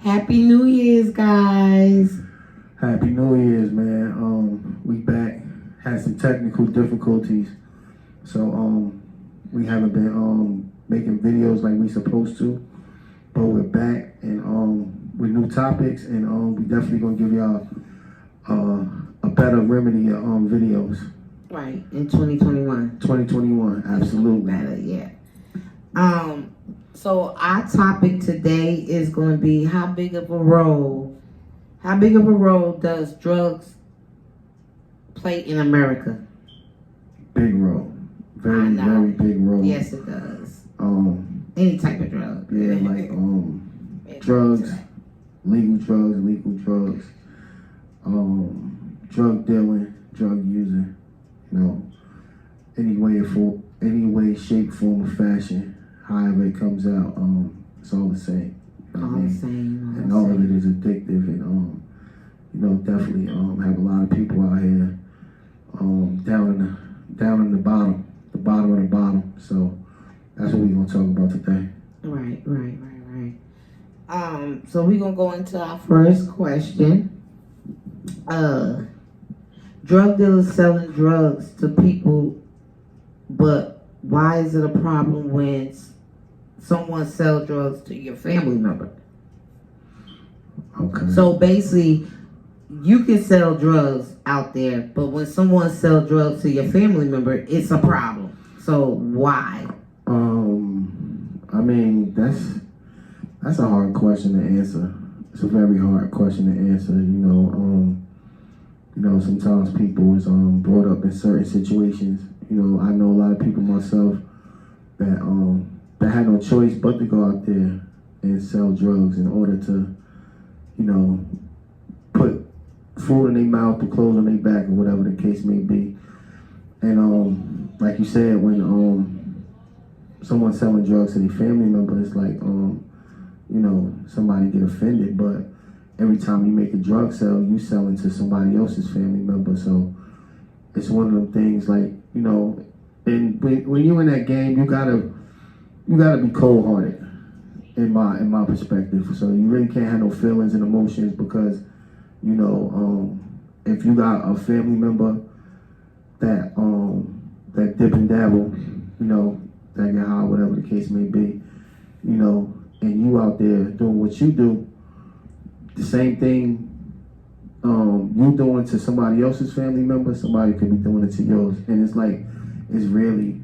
Happy New Year's, guys. Happy New Year's, man. We back. Had some technical difficulties, so we haven't been making videos like we supposed to. But we're back and with new topics, and we definitely gonna give y'all a better remedy of videos. Right, in 2021. 2021, absolutely. Better, yeah. So our topic today is going to be how big of a role does drugs play in America? Big role. Very big role. Yes, it does. Any type of drug. Yeah, like drugs, legal drugs, illegal drugs, drug dealing, drug using, any way, shape, form, or fashion, however it comes out, it's all the same. All the same. And all of it is addictive, and definitely have a lot of people out here down in the bottom of the bottom. So that's what we're gonna talk about today. Right. So we're gonna go into our first question. Drug dealers selling drugs to people, but why is it a problem when someone sells drugs to your family member? Okay. So basically, you can sell drugs out there, but when someone sells drugs to your family member, it's a problem. So why? I mean, that's a hard question to answer. It's a very hard question to answer. Sometimes people is brought up in certain situations. I know a lot of people myself that had no choice but to go out there and sell drugs in order to, put food in their mouth, or clothes on their back, or whatever the case may be. And like you said, when someone's selling drugs to their family member, it's like somebody get offended, but every time you make a drug sale, you selling to somebody else's family member. So it's one of them things, like, and when you're in that game, you gotta be cold hearted in my perspective. So you really can't have no feelings and emotions, because if you got a family member that dip and dabble, that get high, whatever the case may be, and you out there doing what you do, the same thing you doing to somebody else's family member, somebody could be doing it to yours. And it's like, it's really,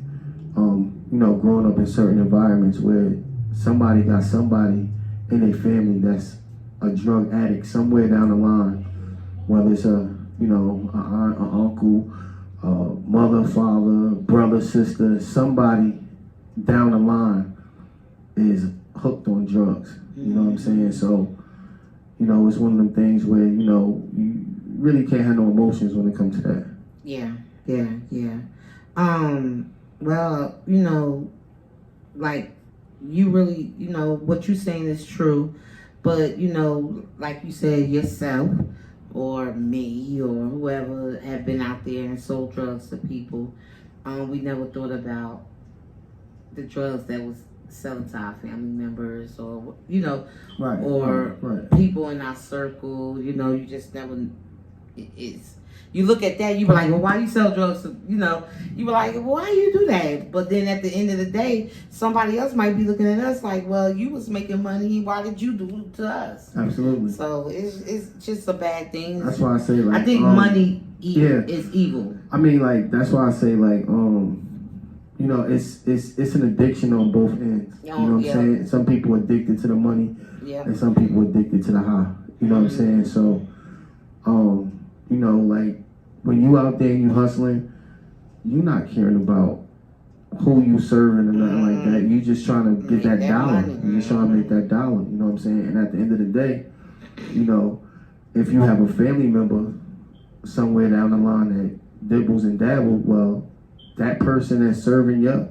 growing up in certain environments where somebody got somebody in their family that's a drug addict somewhere down the line, whether it's an aunt, an uncle, mother, father, brother, sister, somebody down the line is hooked on drugs. You know what I'm saying? So, it's one of them things where, you really can't have no emotions when it comes to that. Yeah. Well, like, you really, what you're saying is true, but, like you said, yourself or me or whoever have been out there and sold drugs to people, we never thought about the drugs that was selling to our family members, or Right. people in our circle. You just never. It's, you look at that, you be like, well, why you sell drugs to, you be like, well, why you do that? But then at the end of the day, somebody else might be looking at us like, well, you was making money, why did you do it to us? Absolutely. So it's just a bad thing. That's why I say, like, I think money is evil. I mean, like, that's why I say, like, it's an addiction on both ends. You know what I'm saying? Some people addicted to the money, and some people addicted to the high. You know what I'm saying? So, like, when you out there and you hustling, you not caring about who you serving or nothing like that. You just trying to get that dollar. You just trying to make that dollar. You know what I'm saying? And at the end of the day, if you have a family member somewhere down the line that dibbles and dabbles, well, that person that's serving your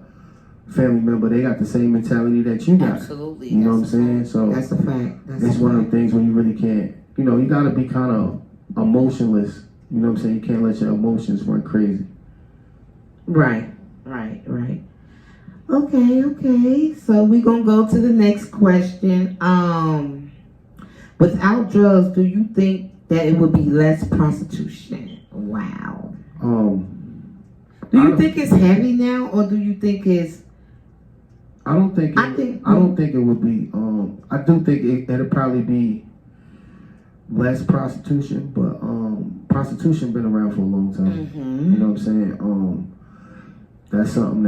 family member, they got the same mentality that you got. Absolutely. You know what I'm saying? So that's a fact. It's one of the things when you really can't, you got to be kind of emotionless. You know what I'm saying? You can't let your emotions run crazy. Right. Okay. So we're going to go to the next question. Without drugs, do you think that it would be less prostitution? Wow. Do you think it's heavy now, or do you think it's? I don't think. I think. I don't think it would be. I do think it'll probably be less prostitution, but prostitution been around for a long time. Mm-hmm. You know what I'm saying? That's something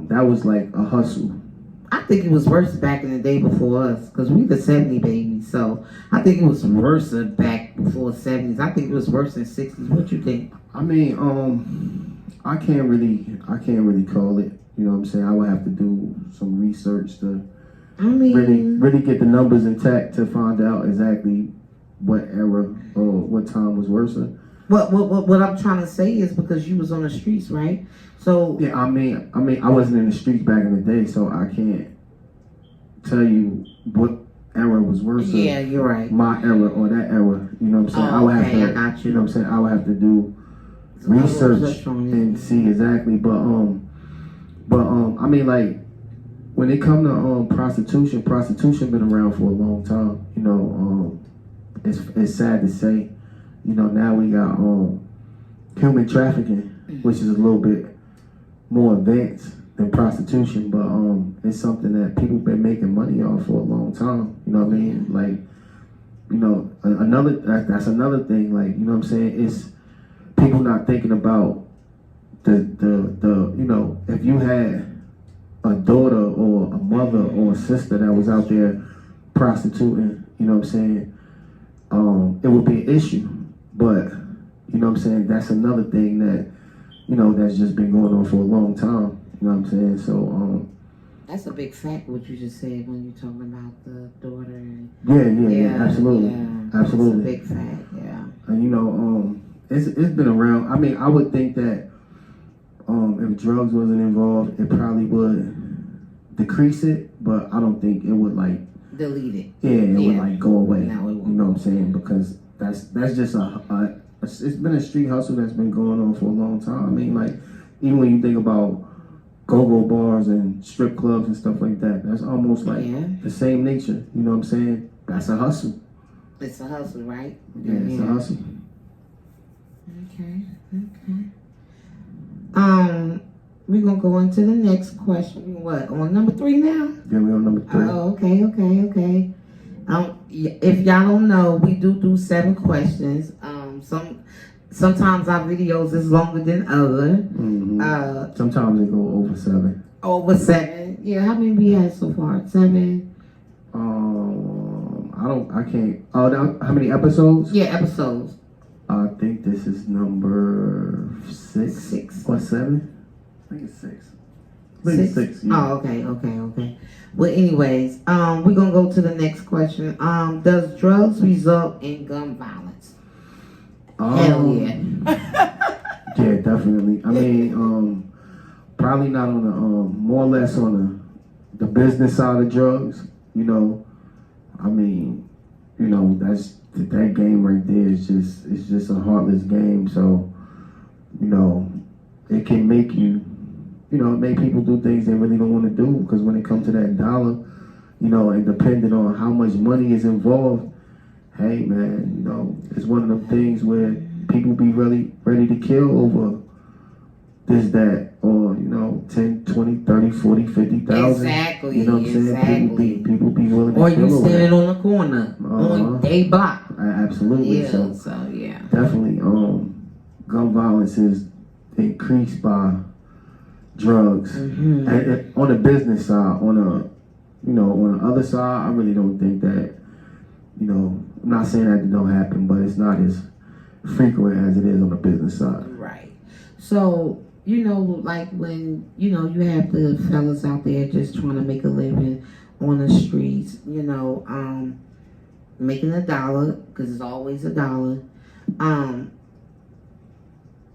that was like a hustle. I think it was worse back in the day before us, because we the 70 babies. So I think it was worse back before 70s. I think it was worse in 60s. What you think? I mean, I can't really call it. You know what I'm saying? I would have to do some research to I mean, really get the numbers intact to find out exactly what era or what time was worse. what I'm trying to say is because you was on the streets, right? So Yeah, I mean, I wasn't in the streets back in the day, so I can't tell you what era was worse. yeah, you're right. My era or that era. You know what I'm saying? Oh, I would have okay, to. I got you. You know what I'm saying? I would have to do research and see exactly. But I mean, like when it come to prostitution been around for a long time. You know, it's sad to say. You know, now we got human trafficking, which is a little bit more advanced than prostitution, but it's something that people been making money off for a long time. You know what I mean? Like, you know, that's another thing. Like, you know what I'm saying? It's people not thinking about the you know, if you had a daughter or a mother or a sister that was out there prostituting, you know what I'm saying? It would be an issue. But, you know what I'm saying, that's another thing that, you know, that's just been going on for a long time. You know what I'm saying? So, that's a big fact what you just said when you're talking about the daughter. And, yeah, absolutely. Yeah, Absolutely. That's a big fact, yeah. And, you know, it's been around. I mean, I would think that if drugs wasn't involved, it probably would decrease it, but I don't think it would, like, delete it. Yeah, it would, like, go away. No, it won't. You know what I'm saying? Because that's just it's been a street hustle that's been going on for a long time. I mean, like, even when you think about go-go bars and strip clubs and stuff like that, that's almost like the same nature. You know what I'm saying? That's a hustle. It's a hustle, right? Yeah, it's a hustle. Okay. We're gonna go into the next question. What, on number 3 now? Yeah, we're on number 3. Oh, okay. If y'all don't know, we do 7 questions. Sometimes our videos is longer than other. Mm-hmm. Sometimes they go over 7. Over 7. Yeah, how many we had so far? 7. I can't. Oh, how many episodes? Yeah, episodes. I think this is number 6. 6 or 7. I think it's 6. I think it's 6. Yeah. Oh, okay. Well, anyways, we're gonna go to the next question. Does drugs result in gun violence? Hell yeah. Yeah, definitely. I mean, probably not on the more or less on the business side of drugs. You know, I mean, you know, that game right there is just a heartless game. So, you know, it can make you. You know, it make people do things they really don't want to do, because when it comes to that dollar, you know, and depending on how much money is involved, hey man, you know, it's one of them things where people be really ready to kill over this, that, or, you know, 10, 20, 30, 40, 50,000. Exactly. You know what I'm saying? Exactly. People be willing to or kill you over standing that. on the corner on day block. Absolutely. Yeah, so yeah. Definitely, gun violence is increased by drugs. Mm-hmm. And on the business side, on the other side, I really don't think that, you know, I'm not saying that it don't happen, but it's not as frequent as it is on the business side. Right. So, you know, like when, you know, you have the fellas out there just trying to make a living on the streets, you know, making $1, because it's always $1.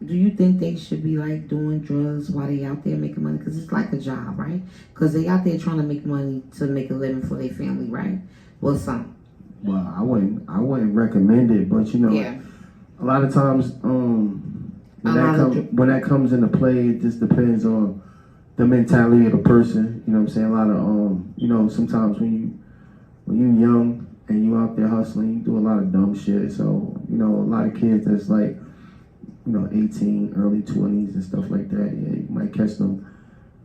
Do you think they should be like doing drugs while they out there making money? Because it's like a job, right? Because they out there trying to make money to make a living for their family, right? Well, some. Well, I wouldn't recommend it, but you know, a lot of times, when that comes into play, it just depends on the mentality of the person. You know what I'm saying? A lot of you know, sometimes when you young, and you out there hustling, you do a lot of dumb shit. So, you know, a lot of kids that's like, you know, 18, early 20s and stuff like that, yeah, you might catch them,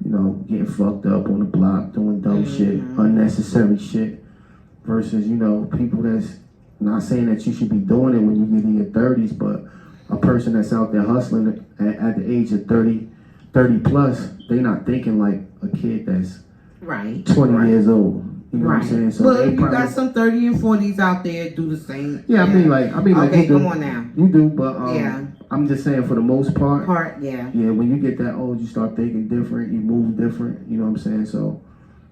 you know, getting fucked up on the block, doing dumb shit, unnecessary shit, versus, you know, people that's not saying that you should be doing it when you get in your 30s, but a person that's out there hustling at the age of 30 plus, they not thinking like a kid that's right 20 years old. You know what I'm saying? So well, they you probably, got some 30 and 40s out there do the same. yeah, I mean like okay, you do, come on now. You do, but Yeah. I'm just saying for the most part. Yeah. Yeah, when you get that old, you start thinking different, you move different, you know what I'm saying? So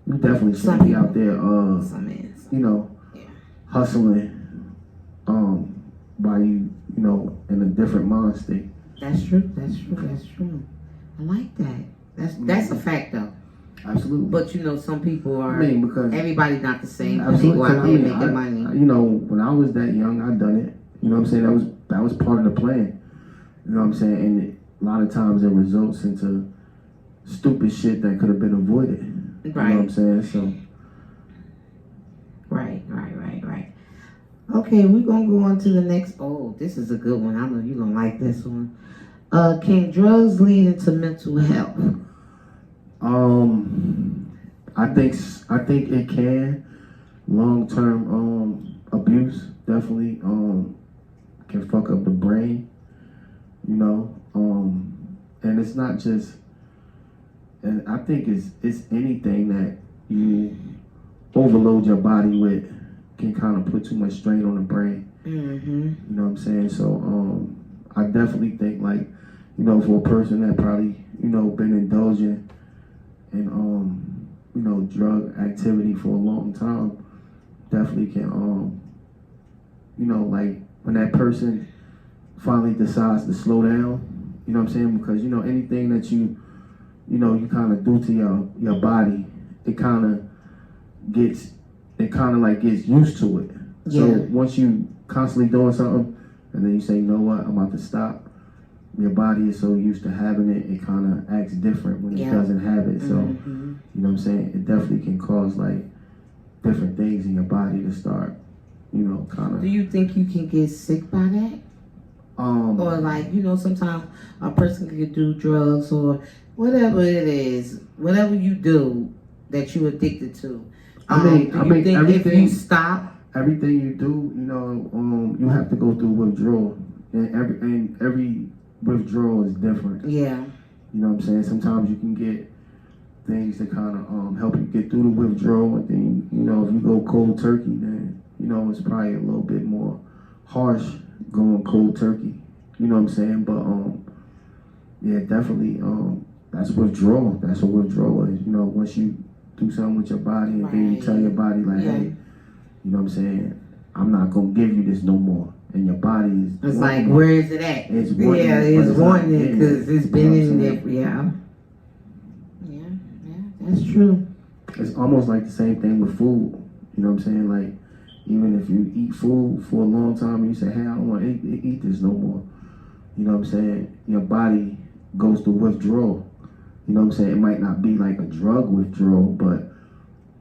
you definitely shouldn't be out there you know, hustling while you know, in a different mind state. That's true. I like that. That's a fact though. Absolutely. But you know, some people are. I mean, because everybody's not the same. Absolutely. They go out there making money. You know, when I was that young, I done it. You know what I'm saying? That was part of the plan. You know what I'm saying? And a lot of times it results into stupid shit that could have been avoided. Right. You know what I'm saying? So. Right. Okay, we're gonna go on to the next. Oh, this is a good one. I know you're gonna like this one. Can drugs lead into mental health? I think it can. Long-term abuse definitely can fuck up the brain. You know, and it's not just. And I think it's anything that you overload your body with can kind of put too much strain on the brain. Mm-hmm. You know what I'm saying? So I definitely think like, you know, for a person that probably, you know, been indulging in you know, drug activity for a long time, definitely can you know, like when that person finally decides to slow down, you know what I'm saying? Because, you know, anything that you kind of do to your body, it kind of gets used to it. Yeah. So once you constantly doing something and then you say, you know what, I'm about to stop, your body is so used to having it, it kind of acts different when it doesn't have it. So, you know what I'm saying? It definitely can cause like different things in your body to start, you know, kind of. Do you think you can get sick by that? Or like, you know, sometimes a person can do drugs or whatever it is, whatever you do that you're addicted to. I mean, if you stop, everything you do, you know, you have to go through withdrawal, and every withdrawal is different. Yeah. You know what I'm saying? Sometimes you can get things that kind of help you get through the withdrawal, and then, you know, if you go cold turkey, then, you know, it's probably a little bit more harsh going cold turkey. You know what I'm saying? But yeah, definitely that's withdrawal. That's what withdrawal is. You know, once you do something with your body and then you tell your body like, hey, you know what I'm saying, I'm not gonna give you this no more. And your body is. It's like, where is it at? It's wanting it's wanting it because it's been in there. Yeah, that's true. It's almost like the same thing with food. You know what I'm saying? Like, even if you eat food for a long time and you say, hey, I don't want to eat this no more. You know what I'm saying? Your body goes through withdrawal. You know what I'm saying? It might not be like a drug withdrawal, but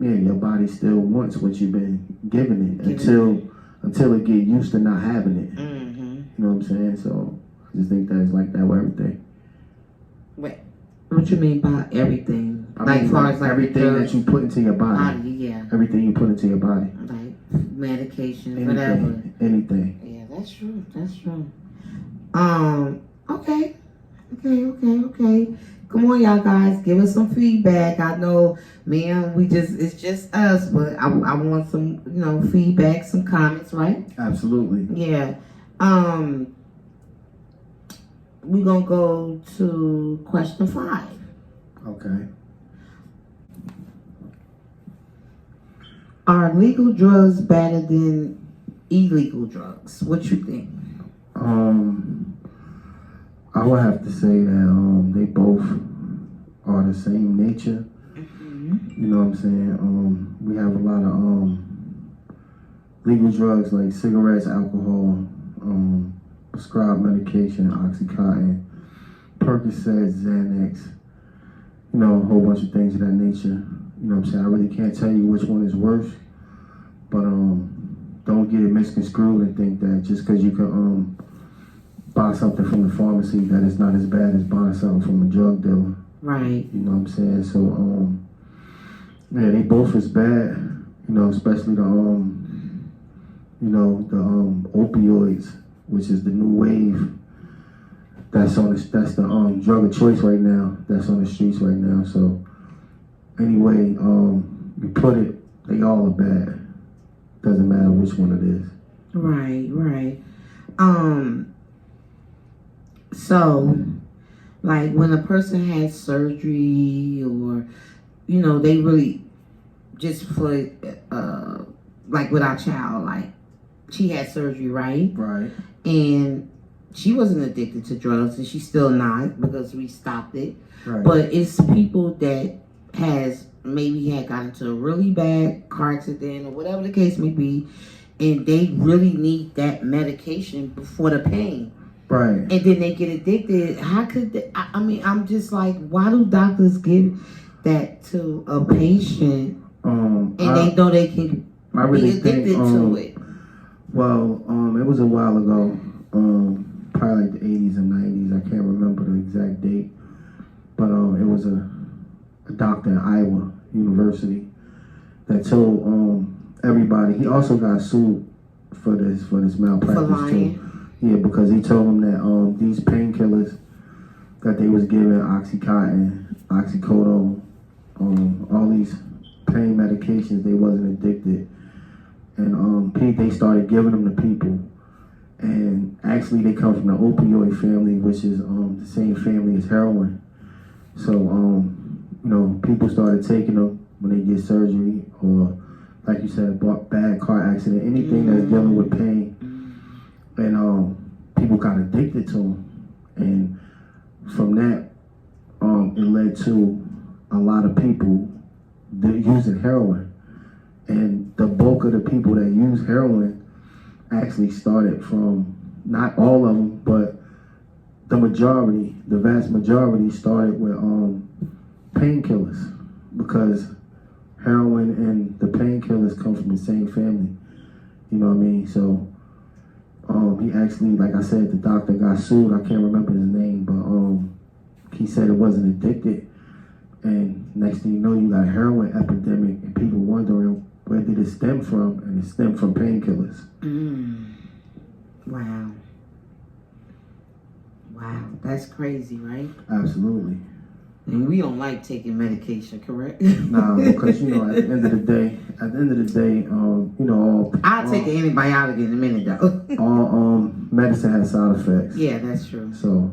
yeah, your body still wants what you've been giving it until it get used to not having it. Mm-hmm. You know what I'm saying? So I just think that it's like that with everything. Wait, what you mean by everything? I mean, far as like everything that you put into your body. Yeah. Everything you put into your body. Like medication, whatever. Anything. Yeah, that's true. Okay. Come on, y'all guys, give us some feedback. I know, man, it's just us, but I want some, you know, feedback, some comments, right? Absolutely. Yeah. We're gonna go to question 5. Okay. Are legal drugs better than illegal drugs? What you think? I would have to say that they both are the same nature. Mm-hmm. You know what I'm saying? We have a lot of legal drugs like cigarettes, alcohol, prescribed medication, Oxycontin, Percocet, Xanax, you know, a whole bunch of things of that nature. You know what I'm saying? I really can't tell you which one is worse, but don't get it misconstrued and think that just because you can buy something from the pharmacy that it's not as bad as buying something from a drug dealer. Right. You know what I'm saying? So yeah, they both is bad. You know, especially the opioids, which is the new wave. That's the drug of choice right now. That's on the streets right now. So anyway, you put it, they all are bad. Doesn't matter which one it is. Right. So, like when a person has surgery, or they really just for like with our child, like she had surgery, right? Right. And she wasn't addicted to drugs, and she's still not because we stopped it. Right. But it's people that maybe had gotten into a really bad car accident or whatever the case may be, and they really need that medication before the pain. Right. And then they get addicted. How could they, I'm just like, why do doctors give that to a patient and they know they can be addicted to it? Well, it was a while ago, probably like the 80s and 90s. I can't remember the exact date, but it was a doctor in Iowa University that told everybody. He also got sued for this malpractice too. Yeah, because he told them that these painkillers that they was giving, Oxycontin, Oxycodone, all these pain medications, they wasn't addicted. And they started giving them to people. And actually they come from the opioid family, which is the same family as heroin. So, people started taking them when they get surgery, or like you said, a bad car accident, anything that's dealing with pain. And people got addicted to them. And from that, it led to a lot of people using heroin. And the bulk of the people that use heroin actually started from, not all of them, but the vast majority started with painkillers, because heroin and the painkillers come from the same family. You know what I mean? So he actually, like I said, the doctor got sued. I can't remember his name, but he said it wasn't addicted. And next thing you know, you got a heroin epidemic, and people wondering where did it stem from, and it stemmed from painkillers. Wow, that's crazy, right? Absolutely. And we don't like taking medication, correct? Nah, because at the end of the day, I'll take an antibiotic in a minute, though. all medicine has side effects. Yeah, that's true. So,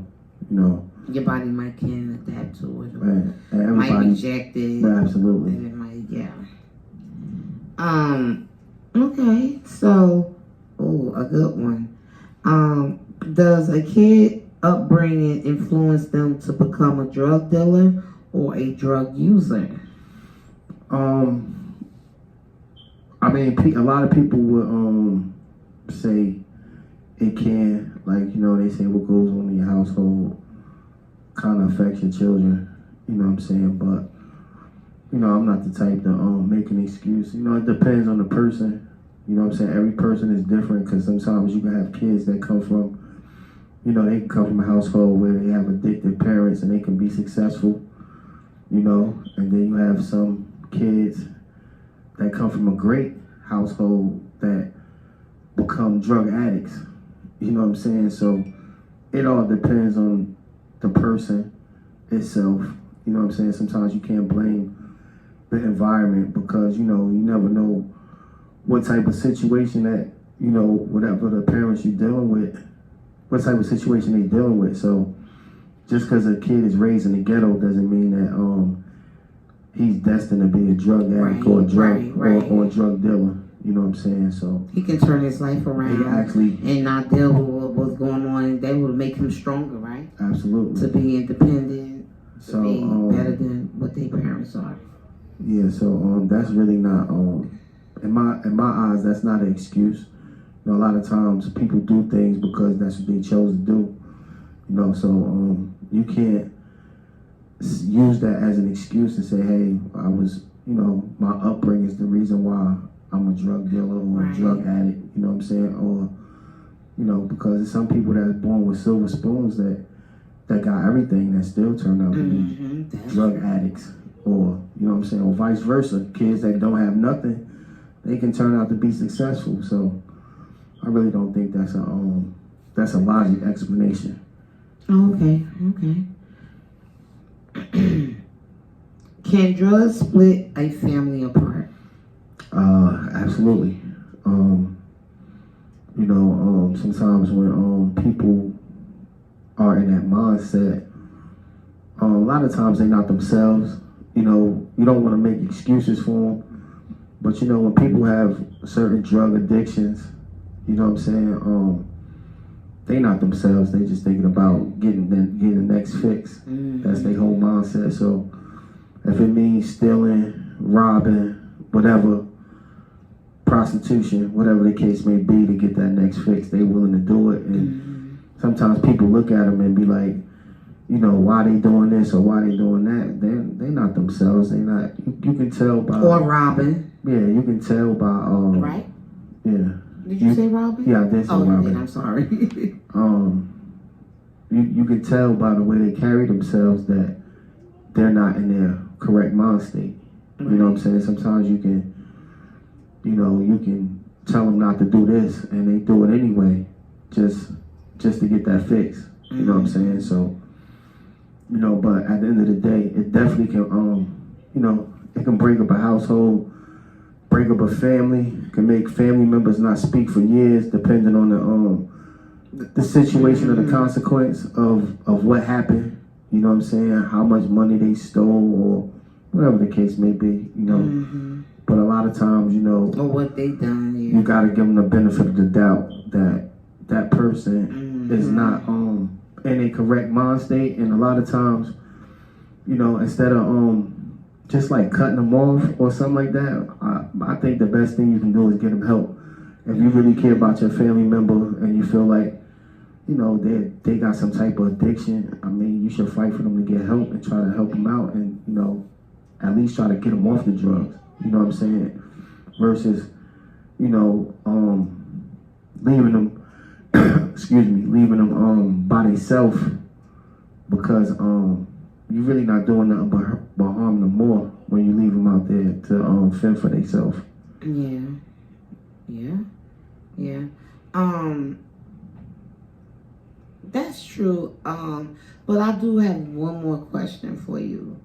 your body can adapt to it, or and everybody might reject it. Absolutely. And it might, okay, so, a good one. Does a kid upbringing influence them to become a drug dealer or a drug user? A lot of people would say it can, they say what goes on in your household kind of affects your children, you know what I'm saying? But I'm not the type to make an excuse. It depends on the person. You know what I'm saying? Every person is different, because sometimes you can have kids that come from, they can come from a household where they have addicted parents and they can be successful, and then you have some kids that come from a great household that become drug addicts. You know what I'm saying? So it all depends on the person itself. You know what I'm saying? Sometimes you can't blame the environment, because, you never know what type of situation that, whatever the parents you're dealing with, what type of situation they're dealing with. So just because a kid is raised in the ghetto doesn't mean that he's destined to be a drug addict or a drug dealer. You know what I'm saying? So he can turn his life around and not deal with what's going on, and that would make him stronger, right? Absolutely. To be independent, to be better than what their parents are. Yeah, so that's really not in my eyes, that's not an excuse. A lot of times people do things because that's what they chose to do. So you can't use that as an excuse and say, hey, I was, my upbringing is the reason why I'm a drug dealer or a drug addict. you know what I'm saying? Or, you know, because there's some people that are born with silver spoons that got everything that still turn out to be drug addicts. Or, you know what I'm saying? Or vice versa. Kids that don't have nothing, they can turn out to be successful. So I really don't think that's a logic explanation. Okay. Can drugs split a family apart? Absolutely. You know, sometimes when people are in that mindset, a lot of times they're not themselves. You know, you don't want to make excuses for them, but you know, when people have certain drug addictions, you know what I'm saying, they not themselves. They just thinking about getting the next fix. That's their whole mindset. So if it means stealing, robbing, whatever, prostitution, whatever the case may be, to get that next fix, they willing to do it. And sometimes people look at them and be like, you know, why they doing this or why they doing that? They not themselves. They not. You can tell by. Or robbing. Yeah, you can tell by. Right. Yeah. Did you say robbing? Yeah, I did say robbing. I'm sorry. You can tell by the way they carry themselves that they're not in their correct mind state. You know what I'm saying? Sometimes you can tell them not to do this, and they do it anyway, just to get that fix. You know what I'm saying? So, you know, but at the end of the day, it definitely can, you know, it can break up a household, break up a family, can make family members not speak for years, depending on the situation or the consequence of what happened. You know what I'm saying? How much money they stole or whatever the case may be, you know. But a lot of times, you know, or what they done, you got to give them the benefit of the doubt that that person is not in a correct mind state. And a lot of times, you know, instead of just like cutting them off or something like that, I think the best thing you can do is get them help. If you really care about your family member and you feel like, you know, they got some type of addiction, I mean, you should fight for them to get help and try to help them out and, you know, at least try to get them off the drugs. You know what I'm saying? Versus, you know, leaving them, leaving them by themselves, because you're really not doing nothing but harm them more when you leave them out there to fend for themselves. Yeah. That's true. But I do have one more question for you.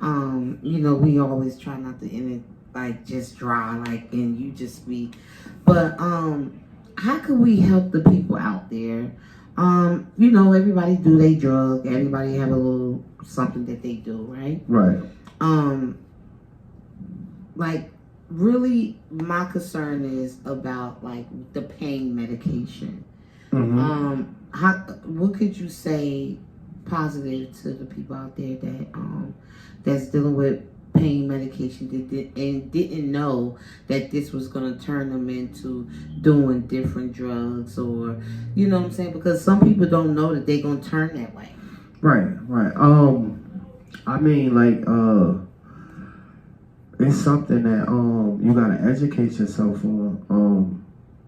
You know, we always try not to end it like just dry, like, and you just speak. But how can we help the people out there? You know, everybody do their drug. Everybody have a little something that they do, right? Right. Like, really, my concern is about like the pain medication. What could you say positive to the people out there that that's dealing with pain medication and didn't know that this was going to turn them into doing different drugs, or, you know what I'm saying? Because some people don't know that they're going to turn that way. Right. I mean, like, it's something that you gotta educate yourself on,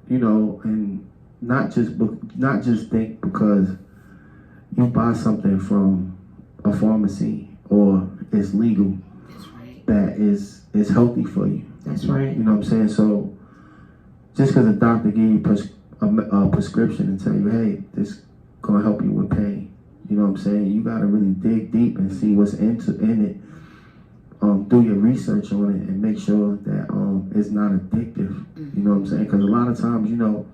you know, and not just think because you buy something from a pharmacy or it's legal. That's right. That is healthy for you. That's right. You know what I'm saying? So just because a doctor gave you a prescription and tell you, hey, this gonna help you with pain, you know what I'm saying? You gotta really dig deep and see what's in it. Do your research on it and make sure that it's not addictive. You know what I'm saying? Because a lot of times, you know,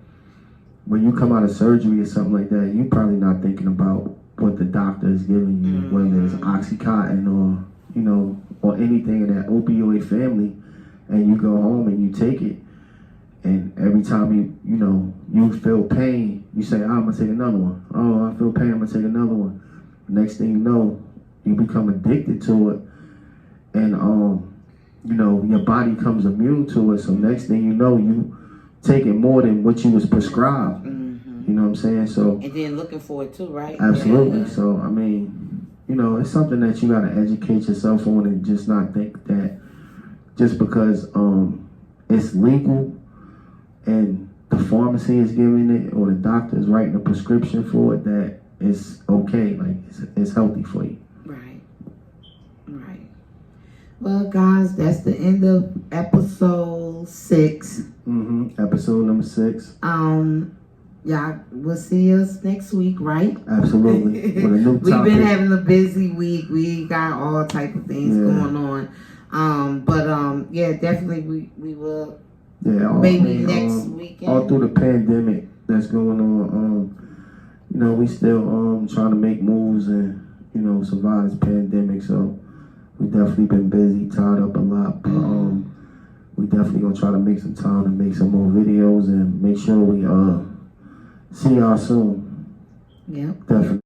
when you come out of surgery or something like that, you're probably not thinking about what the doctor is giving you, whether it's Oxycontin or, you know, or anything in that opioid family, and you go home and you take it, and every time you feel pain, you say, I'm gonna take another one. Oh, I feel pain, I'm gonna take another one. Next thing you know, you become addicted to it, and you know, your body comes immune to it. So next thing you know, you taking more than what you was prescribed. You know what I'm saying? So, and then looking for it too, right? Absolutely. Yeah. So I mean, you know, it's something that you gotta educate yourself on, and just not think that just because it's legal and the pharmacy is giving it or the doctor is writing a prescription for it, that it's okay, like it's healthy for you. Right. Right. Well, guys, that's the end of episode 6. Episode number 6. Y'all will see us next week, right? Absolutely. With a new topic. We've been having a busy week. We got all type of things going on. Yeah, definitely we will. Yeah, maybe next weekend. All through the pandemic that's going on, we still trying to make moves and survive this pandemic. So we definitely been busy, tied up a lot. But we definitely gonna try to make some time to make some more videos and make sure we see y'all soon. Yep. Definitely.